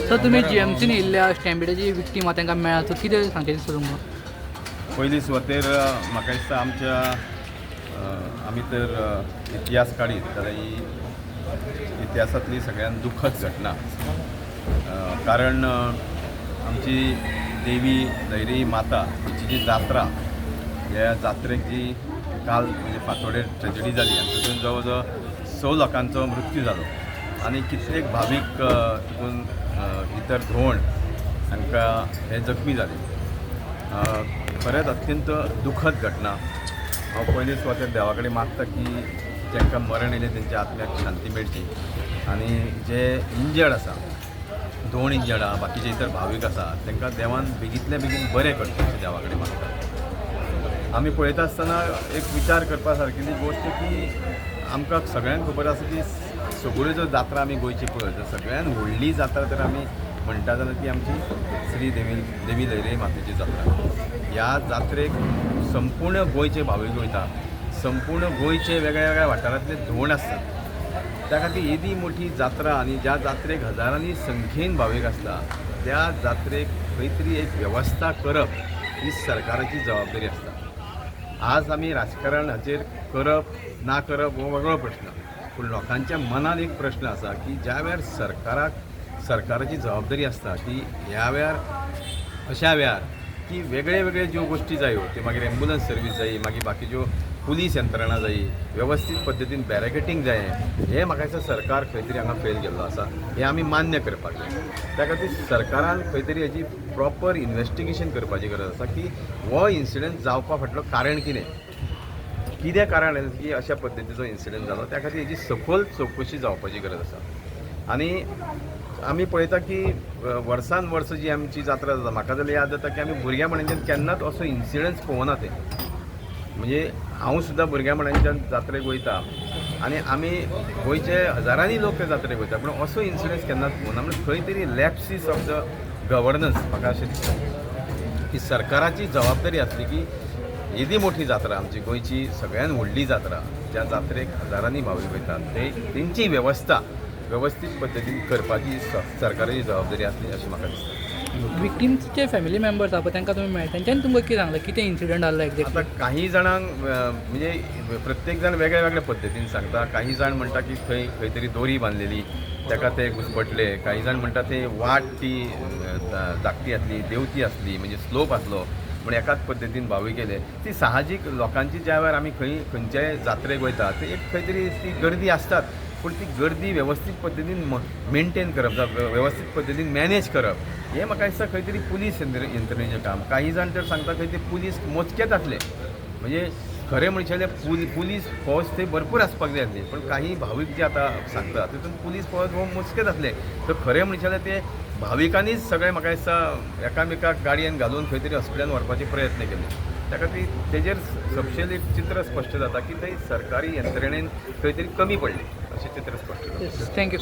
Sir तुम्ही GMCन येयल्ल्या स्टॅम्पिडाची victim आहा तांकां मेळ्ळा सो कितें सांगचें दिसता तुमकां? पयली सुवातेर म्हाका दिसता आमच्या आमी तर इतिहास काडीत जाल्यार ही इतिहासांतली सगळ्यात दुखद घटना. कारण आमची देवी लैरी माता हिची जी जात्रा, ह्या जात्रेक जी काल म्हणजे फांतोडेर ट्रेजडी जाली आनी तितून जवळ जवळ 6 लोकांचो मृत्यू जालो आनी कितलेक भावीक तितून इतर धोंड हांकां हे जखमी जाले. खरेंच अत्यंत दुखद घटना. हांव पयलीं सुवातेर देवा कडेन मागता की जेंकां मरण येयलें तेंच्या आत्म्याक शांती मेळची आनी जे इंजर्ड आसा, दोन इंजर्ड आहा, बाकीचे इतर भावीक आसा तांकां देवान बेगींतल्या बेगीन बरें करचें अशें देवा कडेन मागता. आमी पळयता आसतना एक विचार करपा सारकिली गोश्ट की आमकां सगळ्यांक खबर आसा की सगळ्यो ज्यो जात्रा आमी गोंयची पळय तर सगळ्यात व्हडली जात्रा तर आमी म्हणटा जाल्यार ती आमची श्री देवी लैरी मातेची जात्रा. ह्या जात्रेक संपूर्ण गोंयचे भावीक वयता, संपूर्ण गोंयचे वेगळ्या वेगळ्या वाठारांतले धोंड आसतात. त्या खातीर येदी मोठी जात्रा आनी ज्या जात्रेक हजारांनी संख्येन भावीक आसता त्या जात्रेक खंय तरी एक वेवस्था करप ही सरकाराची जबाबदारी आसता. आज आमी राजकारण हाचेर करप ना करप हो वेगळो प्रश्न, पूण लोकांच्या मनात एक प्रश्न आसा की ज्या वेळार सरकाराची जबाबदारी आसता की ह्या वेळार अशा वेळार की वेगळे वेगळे ज्यो गोश्टी जायो त्यो मागीर एम्ब्युलन्स सर्वीस जायी, मागीर बाकीच्यो पुलीस यंत्रणा जायी, वेवस्थीत पद्दतीन बॅरिकेटींग जायें, हें म्हाका दिसता सरकार खंय तरी हांगा फेल गेल्लो आसा. हें आमी मान्य करपाक जाय. त्या खातीर सरकारान खंय तरी हेची प्रॉपर इन्व्हेस्टिगेशन करपाची गरज आसा की हो इन्सिडंट जावपा फाटलो कारण कितें कारण की अशा पद्दतीचो इन्सिडंट जालो. त्या खातीर हेची सखोल चवकशी जावपाची गरज आसा. आनी आमी पळयता की वर्सान वर्स जी आमची जात्रा जाता, म्हाका जाल्यार याद जाता की आमी भुरग्यापणांच्यान केन्नाच असो इन्सिडंट पळोवना ते. म्हणजे हांव सुद्दां भुरग्यापणांच्यान जात्रेक वयता आनी आमी गोंयचे हजारांनी लोक त्या जात्रेक वयता, पूण असो इन्सिडंट केन्नाच पळोवना. म्हणजे खंय तरी लॅप्सीस ऑफ द गव्हर्नन्स म्हाका अशें दिसता की सरकाराची जबाबदारी आसली की येदी मोठी जात्रा, आमची गोंयची सगळ्यात व्हडली जात्रा, ज्या जात्रेक हजारांनी भावीक वयतात तेंची वेवस्था व्यवस्थीत पद्दतीन करपाची सरकाराची जबाबदारी आसली अशें म्हाका दिसता. विक्टीम्सचे फॅमिली मेंबर्स आहा पळय तांकां तुमी मेळटा तेंच्यानी तुमकां कितें सांगलां कितें इन्सिडंट जाल्लो एक्झॅक्टली? आतां काही जाणांक म्हणजे प्रत्येक जाण वेगळ्या वेगळ्या पद्दतीन सांगता. काही जाण म्हणटा की खंय तरी दोरी बांदलेली ताका ते घुसपटले, काही जाण म्हणटा ते वाट ती धाकटी आसली, देंवती आसली, म्हणजे स्लोप आसलो म्हण एकाच पद्दतीन भावीक गेले. ती साहजीक लोकांची ज्या वेळार आमी खंयच्याय जात्रेक वयता ते एक खंय तरी ती गर्दी आसतात, पूण ती गर्दी वेवस्थीत पद्दतीन मेंटेन करप, वेवस्थीत पद्दतीन मॅनेज करप हें म्हाका दिसता खंय तरी पुलीस यंत्रणेचें काम. काही जाण तर सांगता खंय ते पुलीस मोजकेच आसले, म्हणजे खरें म्हणचे जाल्यार पुलीस फौज थंय भरपूर आसपाक जाय आसली, पण काही भावीक जे आतां सांगता तितून पुलीस फौज हो मोजकेच आसले. तर खरें म्हणचे जाल्यार ते भाविकांनीच सगळे म्हाका दिसता एकामेकाक गाडयेन घालून खंय तरी हॉस्पिटलान व्हरपाचे प्रयत्न केले. त्या खातीर तेजेर सपशेल एक चित्र स्पश्ट जाता की थंय सरकारी यंत्रणेन खंय तरी कमी पडली अशें चित्र स्पश्ट जाता. थँक्यू.